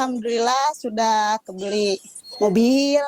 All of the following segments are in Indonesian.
alhamdulillah sudah kebeli mobil,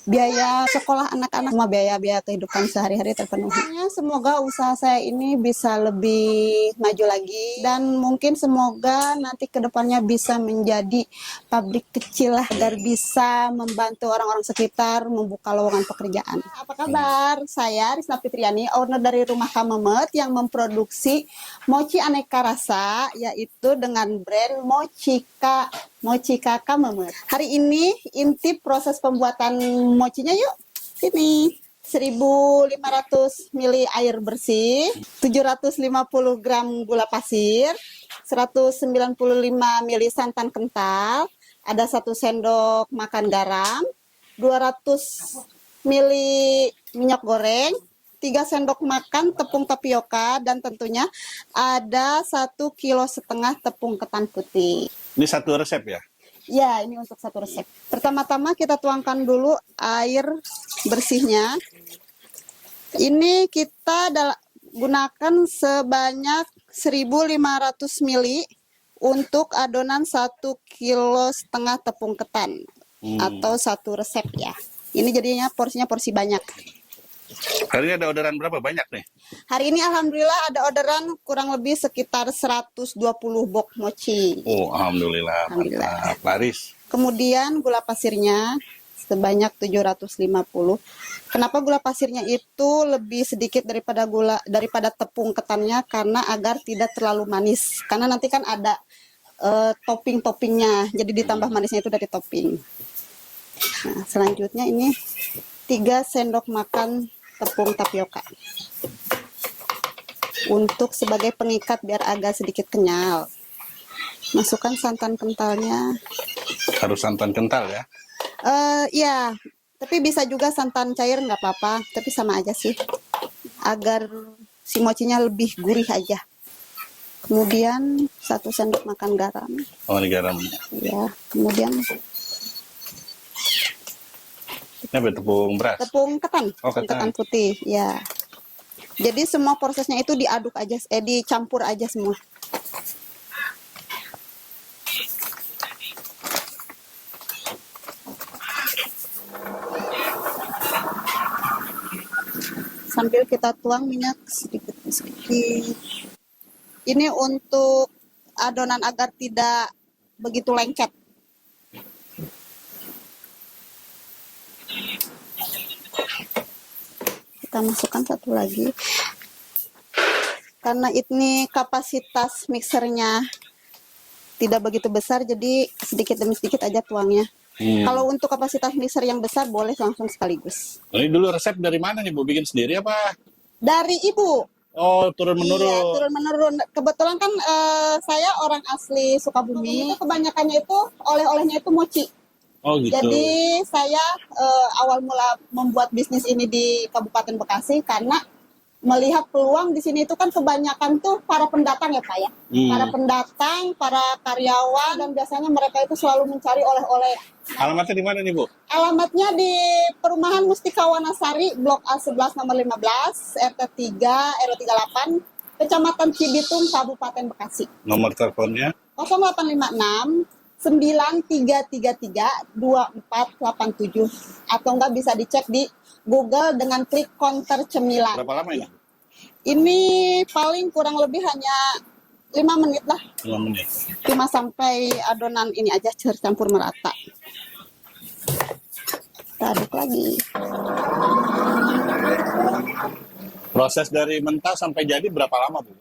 biaya sekolah anak-anak, semua biaya kehidupan sehari-hari terpenuhi. Semoga usaha saya ini bisa lebih maju lagi dan mungkin semoga nanti kedepannya bisa menjadi pabrik kecil lah agar bisa membantu orang-orang sekitar membuka lowongan pekerjaan. Apa kabar? Saya Risna Fitriani, owner dari Rumah Kamemet yang memproduksi mochi aneka rasa, yaitu dengan brand Mochi Kamemet. Hari ini intip proses pembuatan mochinya yuk. Ini 1.500 ml air bersih, 750 gram gula pasir, 195 ml santan kental, ada 1 sendok makan garam, 200 ml minyak goreng, 3 sendok makan tepung tapioka, dan tentunya ada 1,5 kilo tepung ketan putih. Ini satu resep ya? Ya, ini untuk satu resep. Pertama-tama kita tuangkan dulu air bersihnya. Ini kita gunakan sebanyak 1.500 ml untuk adonan 1,5 kilo tepung ketan atau satu resep ya. Ini jadinya porsinya porsi banyak. Hari ini ada orderan berapa banyak nih? Hari ini alhamdulillah ada orderan kurang lebih sekitar 120 box mochi. Oh, alhamdulillah. Alhamdulillah. Laris. Kemudian gula pasirnya sebanyak 750. Kenapa gula pasirnya itu lebih sedikit daripada tepung ketannya? Karena agar tidak terlalu manis. Karena nanti kan ada topping-toppingnya. Jadi ditambah manisnya itu dari topping. Nah, selanjutnya ini 3 sendok makan tepung tapioka. Untuk sebagai pengikat biar agak sedikit kenyal. Masukkan santan kentalnya. Harus santan kental ya? Ya, tapi bisa juga santan cair nggak apa-apa, tapi sama aja sih. Agar si mochinya lebih gurih aja. Kemudian 1 sendok makan garam. Oh, ini garamnya. Ya, kemudian Ini apa, tepung beras? tepung ketan, Oh, ketan ketan. putih, ya. Jadi semua prosesnya itu diaduk aja, dicampur aja semua. Sambil kita tuang minyak sedikit-sedikit. Ini untuk adonan agar tidak begitu lengket. Kita masukkan satu lagi. Karena ini kapasitas mixernya tidak begitu besar, jadi sedikit demi sedikit aja tuangnya. Kalau untuk kapasitas mixer yang besar boleh langsung sekaligus. Ini dulu resep dari mana nih, Bu? Bikin sendiri apa? Dari ibu. Oh, turun-menurun. Iya, turun-menurun. Kebetulan kan saya orang asli Sukabumi. Itu kebanyakannya itu oleh-olehnya itu mochi. Oh, gitu. Jadi saya awal mula membuat bisnis ini di Kabupaten Bekasi karena melihat peluang di sini itu kan kebanyakan tuh para pendatang ya Pak ya. Para pendatang, para karyawan, dan biasanya mereka itu selalu mencari oleh-oleh. Alamatnya di mana nih, Bu? Alamatnya di Perumahan Mustika Wanasari, Blok A11 nomor 15, RT 3, RW 38, Kecamatan Cibitung, Kabupaten Bekasi. Nomor teleponnya? 0856 9333 2487, atau enggak bisa dicek di Google dengan klik counter cemilan. Berapa lama ini? Ini paling kurang lebih hanya 5 menit lah. 5 menit. 5 sampai adonan ini aja tercampur merata. Kita aduk lagi. Proses dari mentah sampai jadi berapa lama, Bu?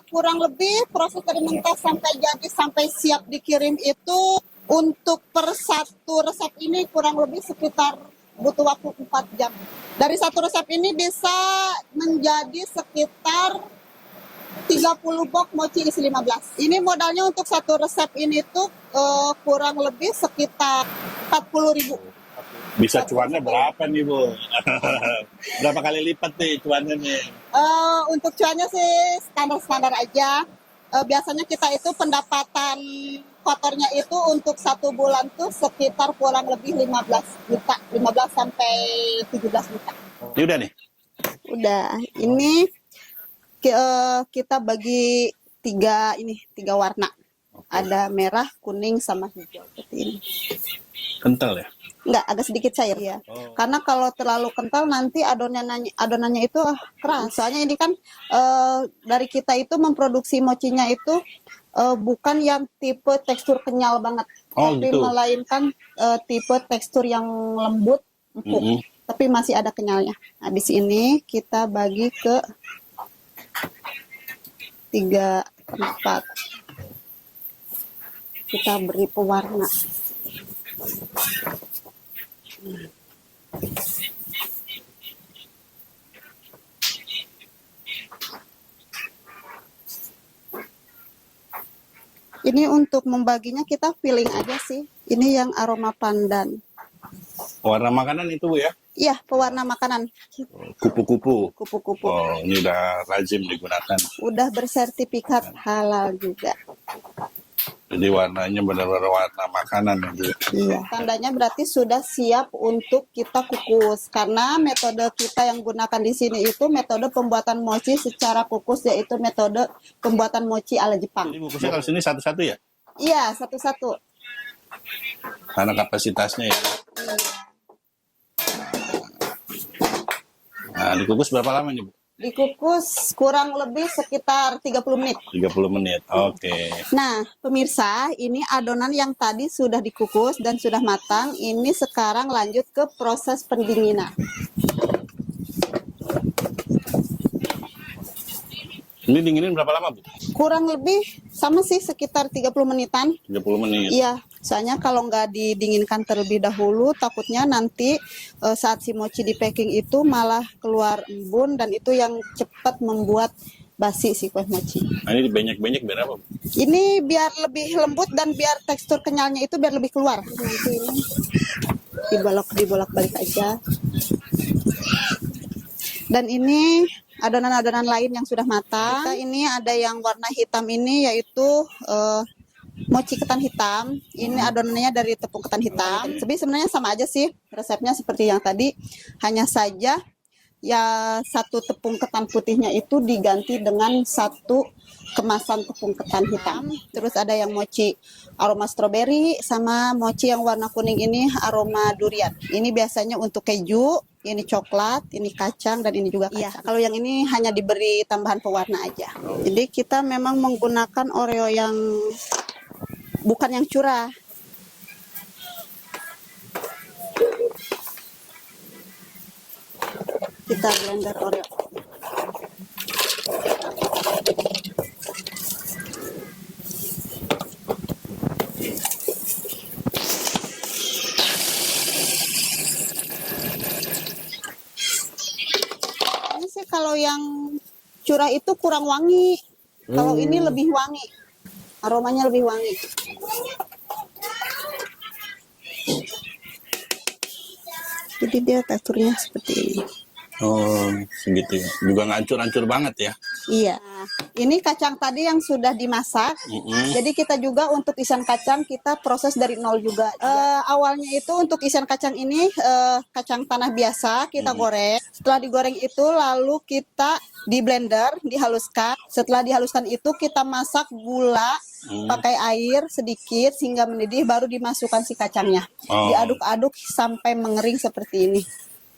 Kurang lebih proses dari mentah sampai jadi sampai siap dikirim itu untuk per satu resep ini kurang lebih sekitar butuh waktu 4 jam. Dari satu resep ini bisa menjadi sekitar 30 box mochi isi 15. Ini modalnya untuk satu resep ini tuh kurang lebih sekitar 40.000. Bisa cuannya berapa nih, Bu? Berapa kali lipat nih cuannya nih? Untuk cuannya sih standar-standar aja. Biasanya kita itu pendapatan kotornya itu untuk 1 bulan tuh sekitar kurang lebih 15 juta, 15 sampai 17 juta. Ini udah nih? Udah, ini kita bagi 3 warna. Ada merah, kuning, sama hijau seperti ini. Kental ya? Enggak, agak sedikit cair ya. Oh. Karena kalau terlalu kental nanti adonannya itu keras. Soalnya ini kan dari kita itu memproduksi mochinya itu bukan yang tipe tekstur kenyal banget, Oh, tapi gitu. melainkan tipe tekstur yang lembut, empuk, tapi masih ada kenyalnya. Habis ini kita bagi ke 3 tempat. Kita beri pewarna. Ini untuk membaginya kita feeling aja sih. Ini yang aroma pandan. Warna makanan itu Bu ya? Iya, pewarna makanan. Kupu-kupu. Kupu-kupu. Oh, ini udah lazim digunakan. Udah bersertifikat halal juga. Jadi warnanya benar-benar warna makanan ya Bu. Iya. Tandanya berarti sudah siap untuk kita kukus. Karena metode kita yang gunakan di sini itu metode pembuatan mochi secara kukus, yaitu metode pembuatan mochi ala Jepang. Jadi bungkusnya kalau sini satu-satu ya? Iya, satu-satu. Karena kapasitasnya ya. Nah, dikukus berapa lama nih Bu? Dikukus kurang lebih sekitar 30 menit. 30 menit. Oke. Nah, pemirsa, ini adonan yang tadi sudah dikukus dan sudah matang. Ini sekarang lanjut ke proses pendinginan. Ini dinginin berapa lama Bu? Kurang lebih sama sih, sekitar 30 menitan. 30 menit. Iya, soalnya kalau nggak didinginkan terlebih dahulu, takutnya nanti saat si mochi di packing itu malah keluar embun, dan itu yang cepat membuat basi si kue mochi. Nah, ini dibanyak-banyak biar apa Bu? Ini biar lebih lembut dan biar tekstur kenyalnya itu biar lebih keluar. Nanti ini dibolak-balik aja. Dan ini adonan-adonan lain yang sudah matang. Kita ini ada yang warna hitam ini, yaitu mochi ketan hitam. Ini adonannya dari tepung ketan hitam. Tapi sebenarnya sama aja sih, resepnya seperti yang tadi. Hanya saja ya satu tepung ketan putihnya itu diganti dengan satu kemasan tepung ketan hitam. Terus ada yang mochi aroma stroberi, sama mochi yang warna kuning ini aroma durian. Ini biasanya untuk keju, ini coklat, ini kacang, dan ini juga kacang. Iya, kalau yang ini hanya diberi tambahan pewarna aja. Jadi kita memang menggunakan Oreo yang bukan yang curah. Kita blender Oreo. Ini sih kalau yang curah itu kurang wangi. Kalau ini lebih wangi. Aromanya lebih wangi. Jadi dia teksturnya seperti ini. Oh, segitu ya. Juga nggak hancur-hancur banget ya. Iya. Ini kacang tadi yang sudah dimasak. Jadi kita juga untuk isian kacang kita proses dari nol juga. Awalnya itu untuk isian kacang ini kacang tanah biasa kita goreng. Setelah digoreng itu lalu kita di blender, dihaluskan. Setelah dihaluskan itu kita masak gula pakai air sedikit sehingga mendidih, baru dimasukkan si kacangnya. Diaduk-aduk sampai mengering seperti ini.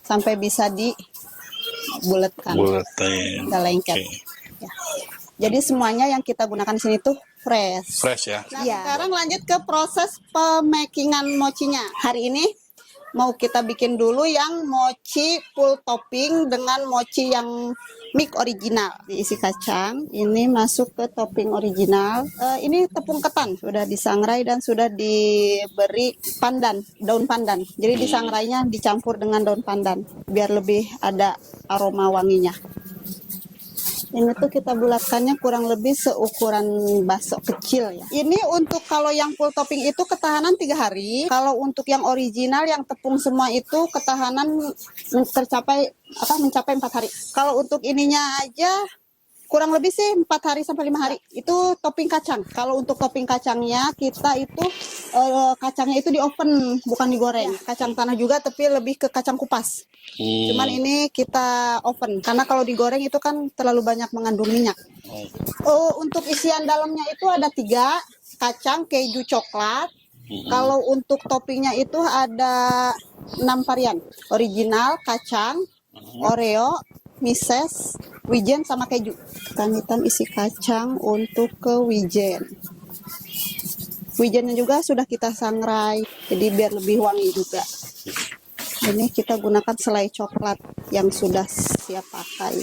Sampai bisa dibulatkan. Buletin. Kita lengket. Oke. Ya. Jadi semuanya yang kita gunakan di sini tuh fresh. Fresh ya. Nah, sekarang lanjut ke proses pemakingan mochinya. Hari ini mau kita bikin dulu yang mochi full topping dengan mochi yang mix original. Diisi kacang, ini masuk ke topping original. Ini tepung ketan sudah disangrai dan sudah diberi pandan, daun pandan. Jadi disangrainya dicampur dengan daun pandan biar lebih ada aroma wanginya. Ini tuh kita bulatkannya kurang lebih seukuran bakso kecil ya. Ini untuk kalau yang full topping itu ketahanan 3 hari. Kalau untuk yang original yang tepung semua itu ketahanan mencapai 4 hari. Kalau untuk ininya aja kurang lebih sih 4 hari sampai 5 hari. Itu topping kacang. Kalau untuk topping kacangnya kita itu kacangnya itu di oven, bukan digoreng. Kacang tanah juga tapi lebih ke kacang kupas. Cuman ini kita oven karena kalau digoreng itu kan terlalu banyak mengandung minyak. Untuk isian dalamnya itu ada 3. kacang, keju, coklat. Kalau untuk toppingnya itu ada 6 varian. Original, kacang, Oreo, Mises, wijen, sama keju. Ketan hitam isi kacang untuk ke wijen. Wijennya juga sudah kita sangrai, jadi biar lebih wangi juga. Ini kita gunakan selai coklat yang sudah siap pakai.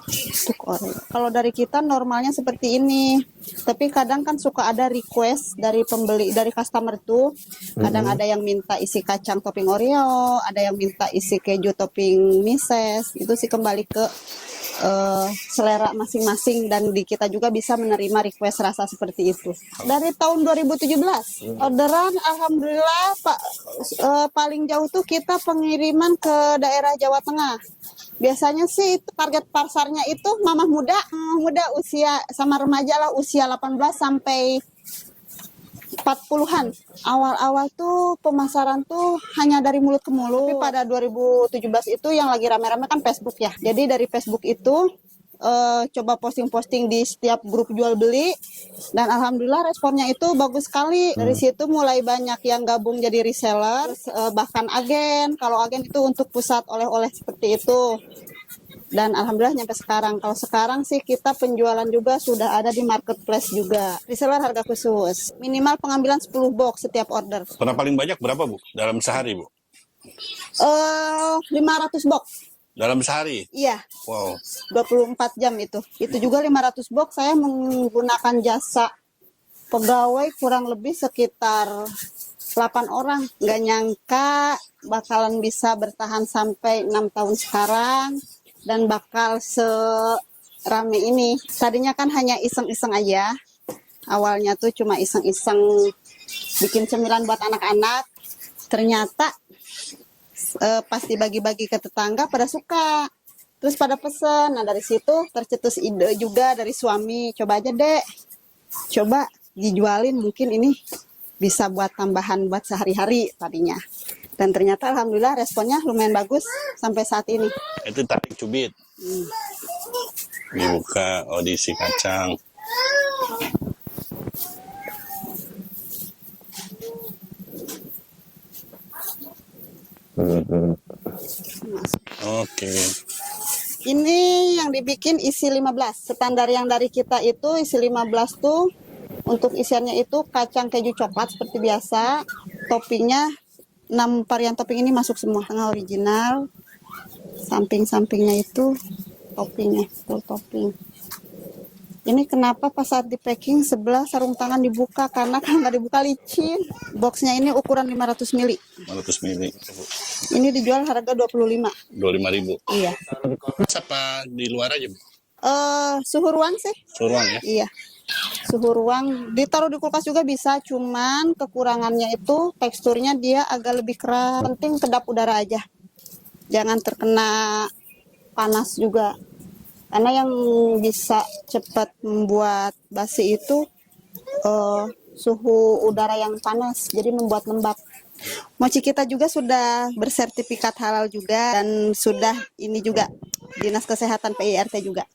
Untuk Oreo. Kalau dari kita normalnya seperti ini, tapi kadang kan suka ada request dari pembeli, dari customer tuh. Kadang ada yang minta isi kacang topping Oreo, ada yang minta isi keju topping Mises. Itu sih kembali ke selera masing-masing, dan di kita juga bisa menerima request rasa seperti itu. Dari tahun 2017 orderan alhamdulillah Pak, paling jauh tuh kita pengiriman ke daerah Jawa Tengah. Biasanya sih itu target pasarnya itu mamah muda usia sama remaja lah, usia 18 sampai 40-an. Awal-awal tuh pemasaran tuh hanya dari mulut ke mulut. Tapi pada 2017 itu yang lagi rame-rame kan Facebook ya. Jadi dari Facebook itu coba posting-posting di setiap grup jual beli, dan alhamdulillah responnya itu bagus sekali. Dari situ mulai banyak yang gabung jadi reseller, bahkan agen. Kalau agen itu untuk pusat oleh-oleh seperti itu. Dan alhamdulillah nyampe sekarang. Kalau sekarang sih kita penjualan juga sudah ada di marketplace juga. Reseller harga khusus. Minimal pengambilan 10 box setiap order. Pernah paling banyak berapa, Bu? Dalam sehari, Bu? 500 box. Dalam sehari? Iya. Wow. 24 jam itu. Itu juga 500 box saya menggunakan jasa pegawai kurang lebih sekitar 8 orang. Nggak nyangka bakalan bisa bertahan sampai 6 tahun sekarang. Dan bakal serame ini. Tadinya kan hanya iseng-iseng aja. Awalnya tuh cuma iseng-iseng bikin cemilan buat anak-anak. Ternyata pas dibagi-bagi ke tetangga pada suka. Terus pada pesen. Nah dari situ tercetus ide juga dari suami. Coba aja dek. Coba dijualin, mungkin ini bisa buat tambahan buat sehari-hari tadinya. Dan ternyata alhamdulillah responnya lumayan bagus sampai saat ini. Itu tarik cubit. Dibuka, diisi kacang. Oke. Ini yang dibikin isi 15. Standar yang dari kita itu isi 15 tuh untuk isiannya itu kacang, keju, coklat seperti biasa. Toppingnya 6 varian topping ini masuk semua. Tengah original, samping-sampingnya itu toppingnya, full topping. Ini kenapa pas saat di packing sebelah sarung tangan dibuka, karena kan nggak dibuka licin. Boxnya ini ukuran 500 ml. 500 mili. Ini dijual harga 25. 25.000. Iya. Apa di luar aja, Bu? Suhu ruang sih. Suruhan ya? Iya. Suhu ruang ditaruh di kulkas juga bisa, cuman kekurangannya itu teksturnya dia agak lebih keras. Penting kedap udara aja, jangan terkena panas juga, karena yang bisa cepat membuat basi itu suhu udara yang panas, jadi membuat lembab. Mochi kita juga sudah bersertifikat halal juga, dan sudah ini juga Dinas Kesehatan PIRT juga.